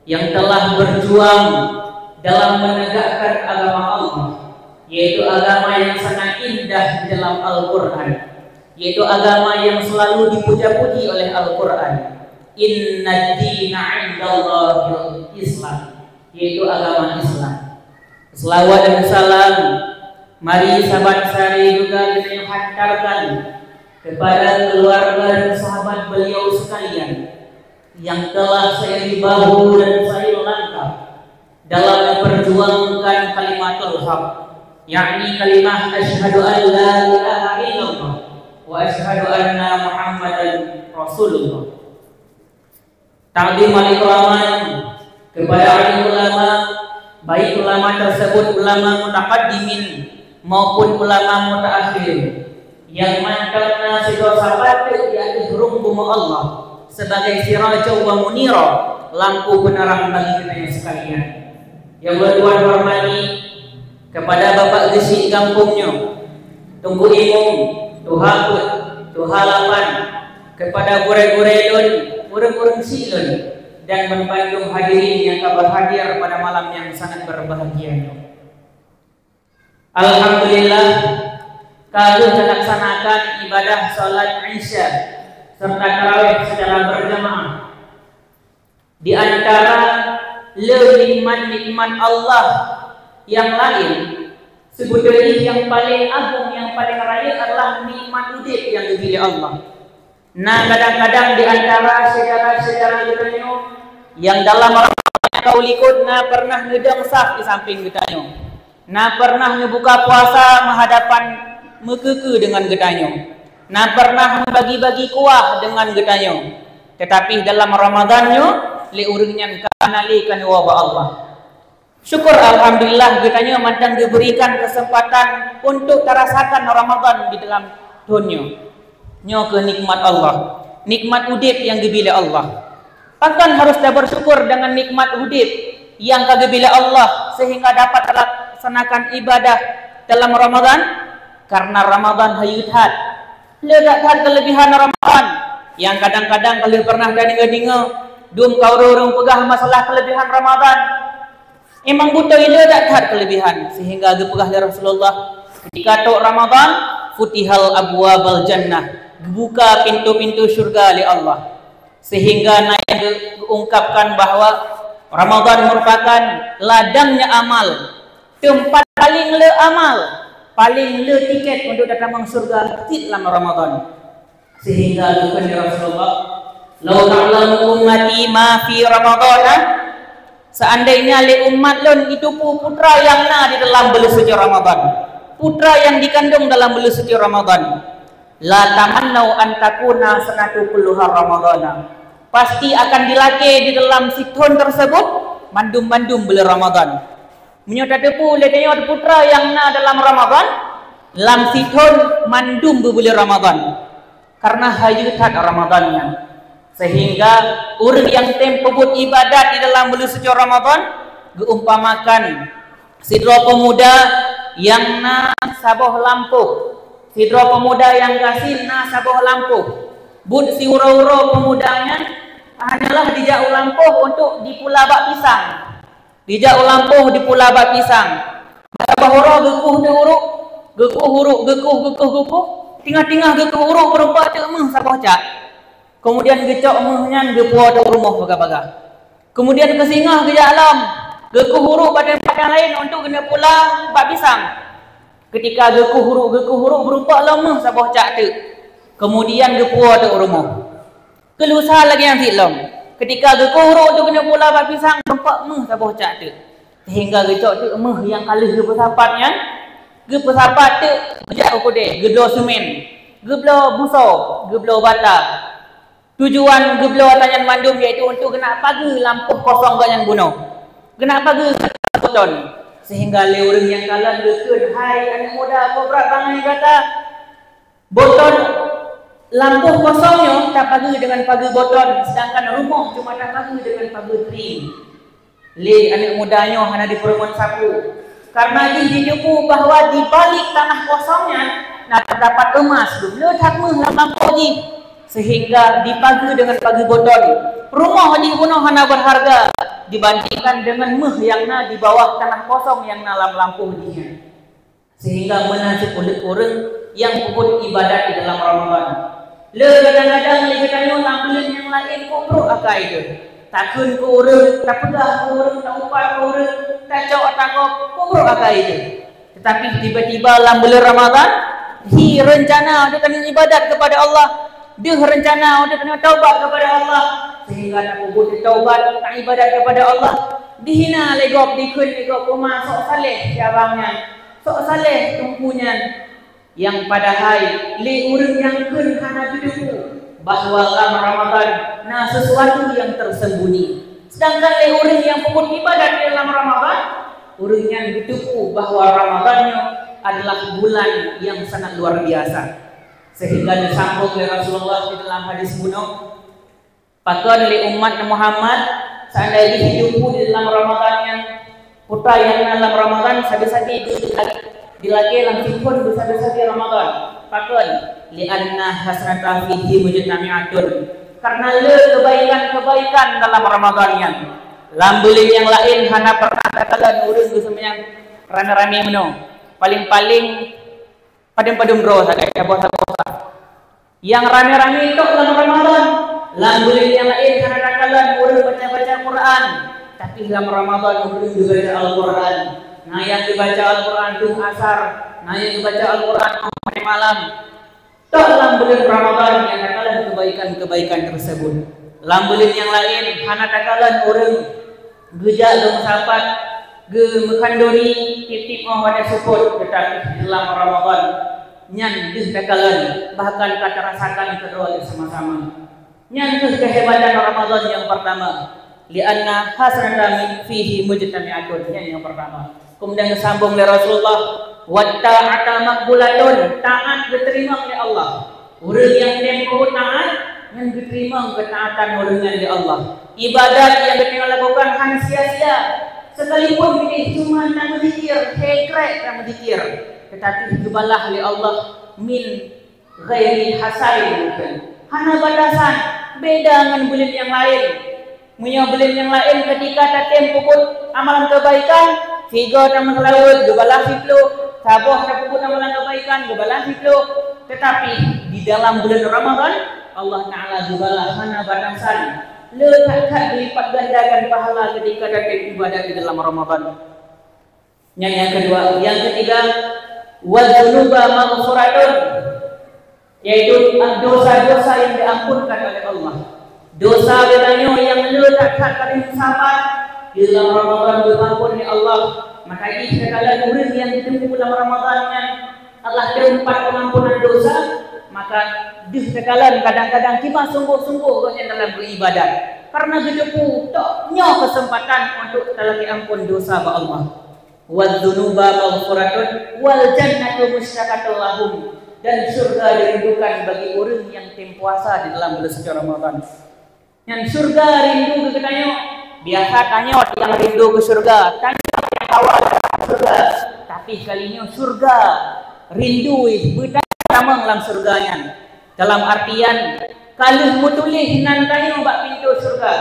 yang telah berjuang dalam menegakkan agama Allah, yaitu agama yang sangat indah di dalam Al-Quran, yaitu agama yang selalu dipuja-puji oleh Al-Quran. Inna dina indallahil Islam, yaitu agama Islam. Selawat dan salam mari sahabat sari juga kita hantarkan kepada keluarga dan sahabat beliau sekalian yang telah seiring bahu dan seiring langkah dalam memperjuangkan kalimatul haq, yakni kalimah asyhadu an la ilaha illallah wa asyhadu anna Muhammadan Rasulullah. Ta'zim al-ikraman kepada alim ulama, baik ulama tersebut ulama mutaqaddimin maupun ulama mutaakhir, yang mandatna sidho sahabat di atas rumpum Allah sebagai sirajau wa munira, lampu penerang bagi kita yang sekalian. Yang bertuan hormati kepada Bapak Gesi kampungnya, Tunggu Imum, Tuhakut, Tuhalapan, kepada gure-gure urang-urang silon, dan membandung hadirin yang berhadir pada malam yang sangat berbahagia. Alhamdulillah, kami melaksanakan ibadah salat Isya serta tarawih secara berjamaah. Di antara nikmat-nikmat Allah yang lain, sebetulnya yang paling agung, yang paling raya adalah nikmat hidup yang diberi Allah. Nah, kadang-kadang di antara sejarah-sejarah kita yang dalam kau likut, nah pernah ngedang saf di samping getanya, nah pernah ngebuka puasa menghadapan mekeke dengan getanya, nah pernah bagi-bagi kuah dengan getanya. Tetapi dalam Ramadannya li urangnya kanalikan wabah Allah. Syukur alhamdulillah getanya mantan diberikan kesempatan untuk terasakan Ramadan di dalam dunia. Nyo ke nikmat Allah, nikmat udip yang dibeli Allah. Bahkan harus bersyukur dengan nikmat udip yang dibeli Allah sehingga dapat melaksanakan ibadah dalam Ramadan. Karena Ramadan hayuthat, ledak kelebihan Ramadan yang kadang-kadang kalau pernah dengar dum kau dorong pegah masalah kelebihan Ramadan. Emang butuh ledak kelebihan sehingga pegah dari Rasulullah ketika tok Ramadan futihal abwabal jannah, buka pintu-pintu surga oleh Allah, sehingga naik diungkapkan bahwa Ramadan merupakan ladangnya amal, tempat paling le amal, paling le tiket untuk datang ke surga dalam Ramadan. Sehingga dikatakan Rasulullah, "Lau ta'lamu ummati ma fi Ramadan," seandainya le umat lon itu putra yang na di dalam bulan suci Ramadan, putra yang dikandung dalam bulan suci Ramadan, la tamannau an takuna sanatu kulluha Ramadana, pasti akan dilake di dalam situn tersebut mandum-mandum bulan Ramadan. Menyata tepu letenya putra yang na dalam Ramadan lam situn mandum bulan Ramadan karena hayutat Ramadannya, sehingga orang yang tempebut ibadat di dalam bulan suci Ramadan geumpamakan sidro pemuda yang na saboh lampuh, sidro pemuda yang gasin na saboh lampuh, bud si uro-uro pemudanya hanyalah dijauh lampuh untuk di pulabak pisang, dijauh lampuh di pulabak pisang. Saboh uro gekuh de uruk, gekuh uruk, gekuh, tingah-tingah gekuh uruk berupa te emeh saboh cak. Kemudian gecok emehnya gepuah de rumah baga-baga. Kemudian kesingah ke alam, gekuh uruk pada tempat yang lain untuk kena pula bak pisang. Ketika gekuh huruk berupa lemah saboh cak tu. Kemudian gepuah tu rumah. Kelusa lagi yang silom. Ketika gekuh huruk tu kena pula bak pisang berupa meh saboh cak tu. Sehingga gecok tu meh yang kalih gepesapatnya. Gepesapat tu bejak ukode, geblo semen, geblo buso, geblo bata. Tujuan geblo tanyan mandum iaitu untuk kena pagi lampu kosong ganyan bunuh. Kena pagi beton. Sehingga leurang yang kalah lekun, hai anak muda kau berat bangai kata boton lampu kosongnya tak pagi dengan pagi boton, sedangkan rumah cuma tak pagi dengan pagi trim. Le anak mudanya hanya di perumahan sapu, karena dijupu bahwa di balik tanah kosongnya nak terdapat emas, belum tak meh lampu ji, sehingga dipagi dengan pagi boton. Rumah di bunuh hanya berharga, dibandingkan dengan yang na di bawah tanah kosong yang na lampu dia. Sehingga menasib orang yang puput ibadat di dalam Ramadan. Le kadang-kadang le katanya lampuan yang lain kubro akai itu. Takun ke orang, tak pedah ke orang, tak upat ke orang, tak cok tak kubro akai itu. Tetapi tiba-tiba dalam bulan Ramadan, dia rencana dia kena ibadat kepada Allah. Dia rencana dia kena taubat kepada Allah. Sehingga nak kubur taubat, tak ibadat kepada Allah. Dihina legop, dikun legop, rumah sok saleh siabangnya. Sok saleh tumpunya. Yang padahal le urang yang kun hana hidup bahawa dalam Ramadan nah sesuatu yang tersembunyi. Sedangkan le urang yang puput ibadat dalam Ramadan, urang yang hidup bahawa Ramadannya adalah bulan yang sangat luar biasa. Sehingga disambung oleh Rasulullah di dalam hadis bunuh, pakon le umat Muhammad seandainya hidup di dalam Ramadan yang putra yang dalam Ramadan sabi-sabi dilaki langsung pun dosa-dosa di Ramadan. Pakon li'anna hasanatan fihi mujtami'atun. Karena le kebaikan dalam Ramadan yang lambulin yang lain hana pernah katakan urus semuanya rame-rame meno. Paling-paling padam-padam bro sakai bosa-bosa. Yang rame-rame itu dalam Ramadan. Lambulin yang lain hana katakan urus baca-baca Quran. Tapi dalam Ramadan urus juga baca Al-Quran. Nah yang dibaca Al-Quran itu asar, nah yang dibaca Al-Quran malam. Dalam bulan Ramadan yang katakan kebaikan-kebaikan tersebut. Dalam bulan yang lain, hana katakan orang gejak sahabat, mekandori, titip pada support, tetapi dalam Ramadan nyan katakan bahkan kata rasakan kedua sama-sama. Nyan kehebatan Ramadan yang pertama. Lianna hasanatan fihi mujtami'atun, yang pertama. Kemudian disambung oleh Rasulullah, wa ta'ata maqbulatun, taat diterima oleh Allah. Orang yang tempuh taat yang diterima ketaatan orang yang Allah. Ibadat yang kita lakukan hanya sia-sia. Sekalipun ini cuma nak berzikir, hekrek nak berzikir, tetapi dibalah oleh Allah min ghairi hasain. Hana batasan beda dengan bulan yang lain. Punya bulan yang lain ketika tatem puput amalan kebaikan, tiga taman laut, gebalah fitlo, saboh tak puput amalan kebaikan, gebalah fitlo. Tetapi di dalam bulan Ramadan, Allah Ta'ala gebalah hana batasan. Letakkan dilipat gandakan pahala ketika tatem ibadah di dalam Ramadan. Yang kedua, yang ketiga, wadzunuba maghfuratun, yaitu dosa-dosa yang diampunkan oleh Allah. Dosa bedanya yang letakkan kali sahabat di dalam Ramadan diampuni Allah. Maka ini sekalian murid yang ditempuh dalam Ramadannya Allah tempat pengampunan dosa. Maka di sekalian kadang-kadang kita sungguh-sungguh dalam beribadat karena ditempuh taknya kesempatan untuk dalam ampun dosa ba Allah. Wadzunuba maghfuratun wal jannatu musyrakatul lahum, dan surga dirindukan bagi orang yang tempuasa di dalam bulan suci Ramadan. Yang surga rindu ke tanya, biasa tanya yang rindu ke surga, tanya yang awal surga, tapi kalinya surga rindu bertanya dalam surganya. Dalam artian kalau mutulih nan tanya bak pintu surga,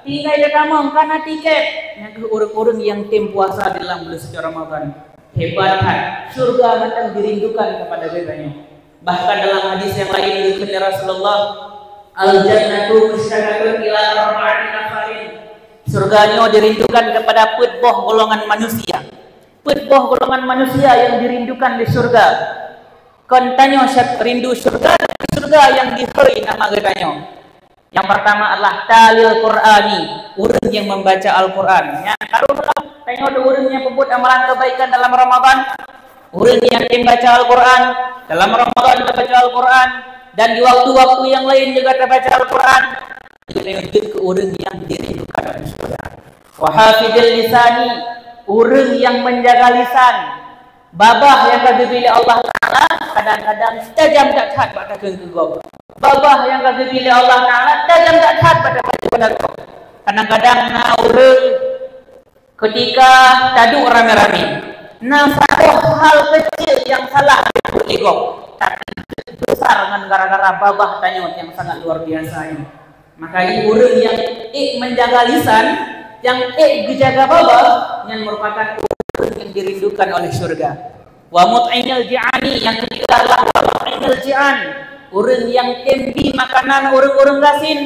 tinggal dia tamang karena tiket yang ke orang-orang yang tempuasa dalam bulan suci Ramadan. Hebatkan surga macam dirindukan kepada mereka. Bahkan dalam hadis yang lain dari Rasulullah, al-jannatu musyraqatun ila arba'ati nafarin. Surganya dirindukan kepada petboh golongan manusia. Petboh golongan manusia yang dirindukan di surga. Kontanya rindu surga yang dihoi nama getanya. Yang pertama adalah talil Qur'ani, orang yang membaca Al-Quran. Yang kedua, tengok orang yang pebut amalan kebaikan dalam Ramadan. Orang yang membaca Al-Quran dalam Ramadan membaca Al-Quran, dan di waktu-waktu yang lain juga terbaca Al-Quran. Itu ke orang yang dirindukan oleh surga. Wa hafidil lisani, orang yang menjaga lisan. Babah yang dipilih Allah Ta'ala kadang-kadang tajam tak taat pada kegugau. Babah yang dipilih Allah Ta'ala tajam tak taat pada benar. Kadang-kadang orang ketika taduk rame-rame, satu hal kecil yang salah berlegok, tapi besar dengan gara-gara babah tanya yang sangat luar biasa ini. Maka ini orang yang menjaga lisan yang gejaga bawah yang merupakan orang yang dirindukan oleh surga. Wa mut'inil ji'ani, yang ketiga adalah wa mut'inil ji'an, orang yang tembi makanan orang-orang gasin.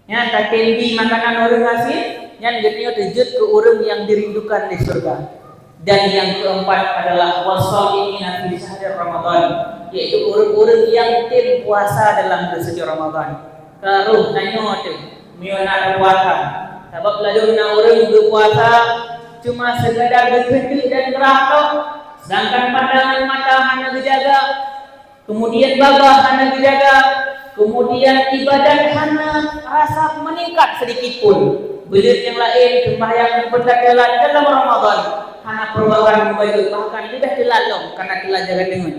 Ya, tak tembi makanan orang gasin yang getnya terjut ke orang yang dirindukan di surga. Dan yang keempat adalah wasaimin fi syahr Ramadan, yaitu orang-orang yang tim puasa dalam bulan suci Ramadan. Karuh nanya tu, miona puasa. Sebab laduna orang berpuasa cuma sekadar berkejuk dan gerak, sedangkan pandangan mata hanya dijaga, kemudian babah hanya dijaga, kemudian ibadat hanya rasa meningkat sedikit pun. Belit yang lain sembahyang berkatalan dalam Ramadan hanya perubahan membaik, bahkan sudah telalong karena telah jaga dengan.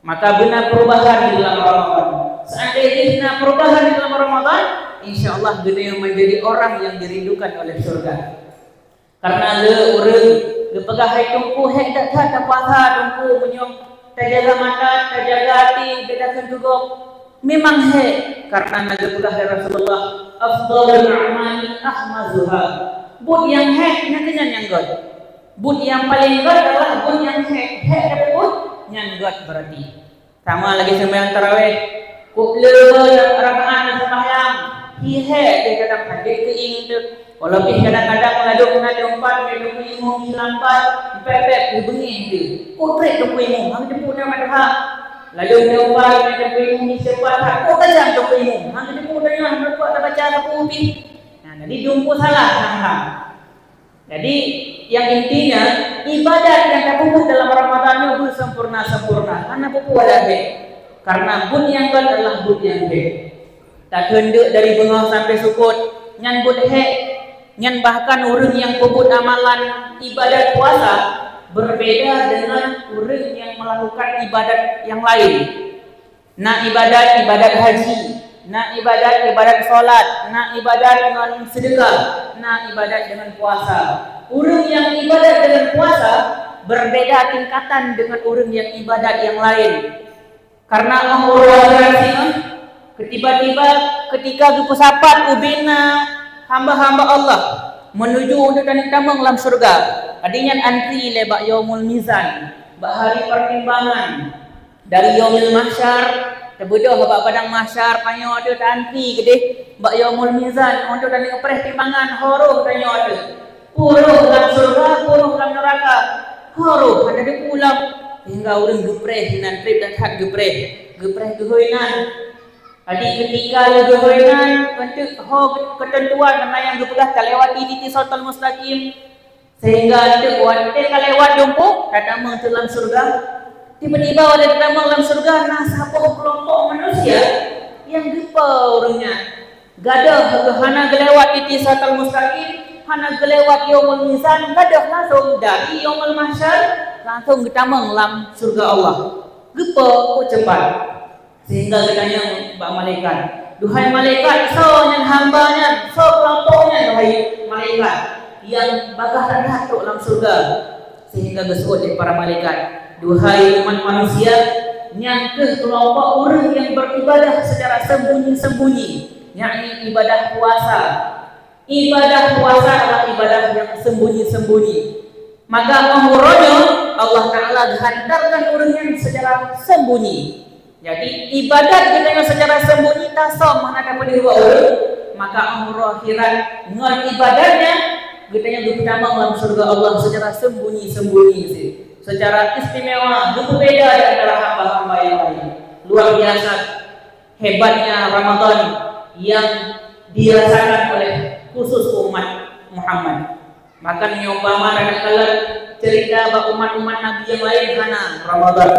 Maka benar perubahan di dalam Ramadan. Seandainya benar perubahan di dalam Ramadan, insyaallah dunia menjadi orang yang dirindukan oleh surga. Karena le orang le pegahai tungku hek tak puasa tungku menyom tak jaga mata, tak jaga hati, bedakan juga. Memang hek karena naga pegahai Rasulullah afdhalul a'mali ahmazuha. Bud yang hek nantinya yang god. Bud yang paling god adalah bud yang hek. Hek ada bud yang god berarti. Sama lagi sembahyang tarawih. Kuk le rakaat sembahyang. Hihe dia kata hadir ke ing tu. Walaupun kadang-kadang laduk nak umpat meduk imum lambat pepet di bengih dia. Kotrek tu imum hang jemput nama dah. Laduk umpat meduk imum cepat hak ko tajam tu imum. Hang jemput dengan berbuat tak baca apa ubi. Nah, jadi jumpa salah hang. Jadi yang intinya ibadat yang terpupuk dalam Ramadan itu sempurna-sempurna. Karena pupuk ada karena bun yang adalah bun yang tak henduk dari bengah sampai sukut nyan bud nyan bahkan orang yang puput amalan ibadat puasa berbeda dengan orang yang melakukan ibadat yang lain. Nak ibadat haji, nak ibadat solat, nak ibadat dengan sedekah, nak ibadat dengan puasa. Orang yang ibadat dengan puasa berbeda tingkatan dengan orang yang ibadat yang lain. Karena Allah tiba-tiba ketika dipesapat ubina hamba-hamba Allah menuju untuk tamang dalam surga. Adinya antri lebak yaumul mizan, bak hari pertimbangan dari yaumul mahsyar terbedah bak padang mahsyar panyo ada antri gede bak yaumul mizan untuk dan pertimbangan horoh tanyo ada. Puruh dalam surga, puruh dalam neraka. Horoh ada di pulang hingga orang gepreh nan trip dan hak gepreh gehoinan. Jadi ketika legoinan untuk ketentuan mana yang dipelah kalewati di siratal mustaqim sehingga untuk wanita kalewat jumpa datang dalam surga. Tiba-tiba ada datang dalam surga nah sapa kelompok manusia yang gepa orangnya gadah hana gelewat di siratal mustaqim, hana gelewat yaumul mizan, gadah langsung dari yaumul mahsyar langsung getamang dalam surga Allah. Gepa kok cepat. Sehingga katanya Mbak Malaikat, duhai malaikat, so yang hambanya, so kelompoknya, duhai malaikat yang bakal datuk dalam surga. Sehingga disebut oleh para malaikat, duhai umat manusia, yang ke kelompok orang yang beribadah secara sembunyi-sembunyi, yakni ibadah puasa. Ibadah puasa adalah ibadah yang sembunyi-sembunyi. Maka menguronya Allah Ta'ala hantarkan orang yang secara sembunyi. Jadi ibadat kita yang secara sembunyi tasom mana dapat dua orang, maka umur akhirat dengan ibadatnya kita yang bertambah dalam surga Allah secara sembunyi-sembunyi sih, secara istimewa, berbeda di antara hamba-hamba yang lain. Luar biasa hebatnya Ramadan yang dirasakan oleh khusus umat Muhammad. Maka nyobama dan kalian cerita bahwa umat-umat Nabi yang lain karena Ramadan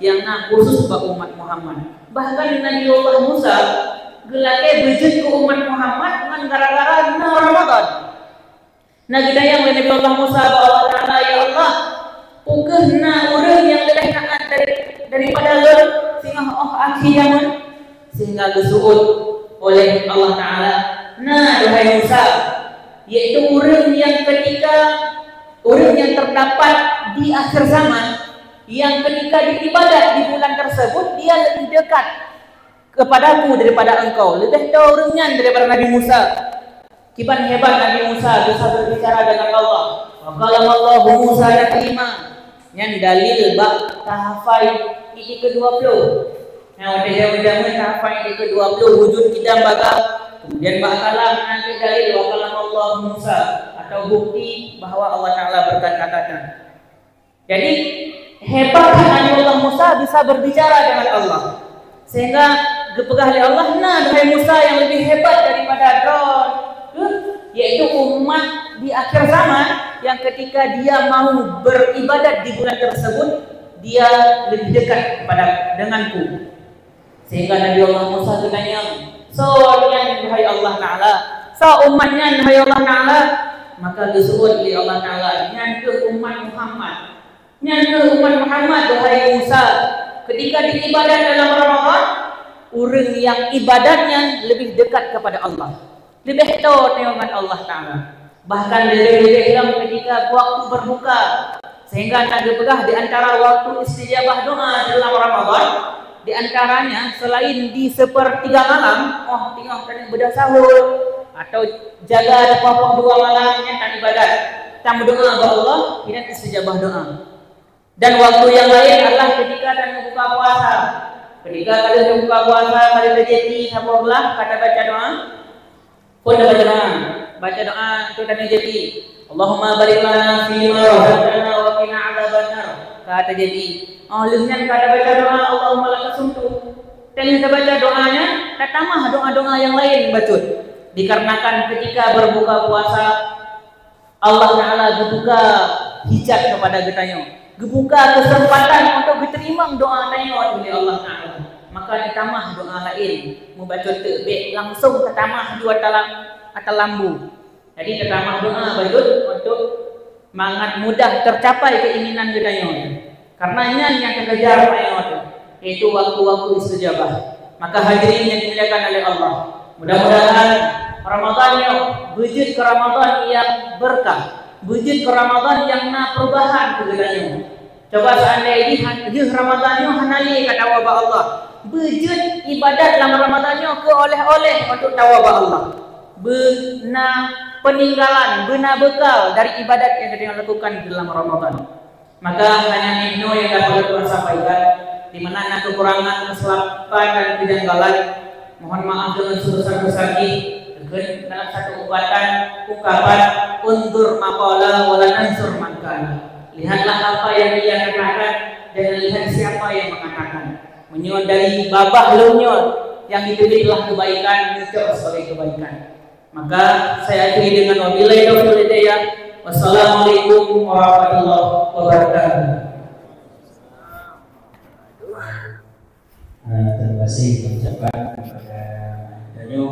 yang khusus bagi umat Muhammad. Bahkan Nabi Allah Musa gelake berjut ke umat Muhammad dengan gara-gara Ramadan. Nah gedayang Nabi Allah Musa Allah Ta'ala ya Allah pukehna orang yang lebih naat daripada lo sehingga akhirnya sehingga disebut oleh Allah Ta'ala nah duhai Musa yaitu orang yang ketika orang yang terdapat di akhir zaman yang ketika beribadat di bulan tersebut dia lebih dekat kepadaku daripada engkau, lebih tahu orangnya daripada Nabi Musa. Kiban hebat Nabi Musa bisa berbicara dengan Allah. Wa kallamallahu Musa taklima. Yang dalil bab tahafai ini ke-20. Nah, wajah-wajah tahafai ini ke-20 wujud kita baga. Kemudian bakalan nanti dalil wa kallamallahu Musa atau bukti bahwa Allah Taala berkata-kata. Jadi hebat Nabi Allah Musa bisa berbicara dengan Allah. Sehingga gepegah oleh Allah, nah hai Musa yang lebih hebat daripada Fir'aun, yaitu umat di akhir zaman yang ketika dia mau beribadat di bulan tersebut dia lebih dekat kepada denganku. Sehingga Nabi Allah Musa bertanya, soalnya hai Allah Taala, umatnya hai Allah Taala, maka disebut oleh Allah Taala nyantu umat Muhammad, wahai Musa, ketika diibadat dalam Ramadan, orang yang ibadatnya lebih dekat kepada Allah, lebih tahu dengan Allah Ta'ala. Bahkan lebih dalam ketika waktu berbuka, sehingga tak dipegah di antara waktu istijabah doa dalam Ramadan, di antaranya selain di sepertiga malam, tengok tadi bedah sahur atau jaga pokok 2 malam yang tak ibadat, tak berdoa kepada Allah, tidak istijabah doa. Dan waktu yang lain adalah ketika dan membuka puasa. Ketika kalian membuka puasa, kalian terjadi sabarlah kata baca doa. Pun baca doa itu dan jadi. Allahumma barik lana fi ma razaqtana wa qina adzabannar. Kata jadi. Lenggan kata baca doa Allahumma lakas sumtu. Dan kita baca doanya, tamah doa-doa yang lain baca. Dikarenakan ketika berbuka puasa Allah Taala membuka hijab kepada kita. Gebuka kesempatan untuk diterima doa tanya oleh Allah Taala. Maka ditamah doa lain, membaca terbit langsung ketamah dua atau lambu. Jadi ketamah doa bajut untuk mangat mudah tercapai keinginan kita. Karena yang kekejar yaitu waktu-waktu istijabah. Maka hadirin yang dimuliakan oleh Allah, mudah-mudahan Ramadannya wujud ke Ramadan yang berkah. Wujud ke Ramadan yang na perubahan kegedannya. Coba seandainya di Ramadannya hanali kata wabah Allah. Wujud ibadat dalam Ramadannya ke oleh-oleh untuk tawabah Allah. Bena peninggalan, bena bekal dari ibadat yang kita lakukan di dalam Ramadan. Maka hanya ini yang dapat Tuhan sampaikan. Di mana ada kekurangan, kesalahan dan kejanggalan, mohon maaf dengan sebesar-besarnya. Dalam satu ungkapan undur maqala wala nansur makan. Lihatlah apa yang dia katakan dan lihat siapa yang mengatakan. Menyon dari babah lunyot yang ditulislah kebaikan muncul sebagai kebaikan. Maka saya akhiri dengan wabillahi taufiq wal hidayah. Wassalamualaikum warahmatullahi wabarakatuh. Terima kasih ucapkan kepada Danyo.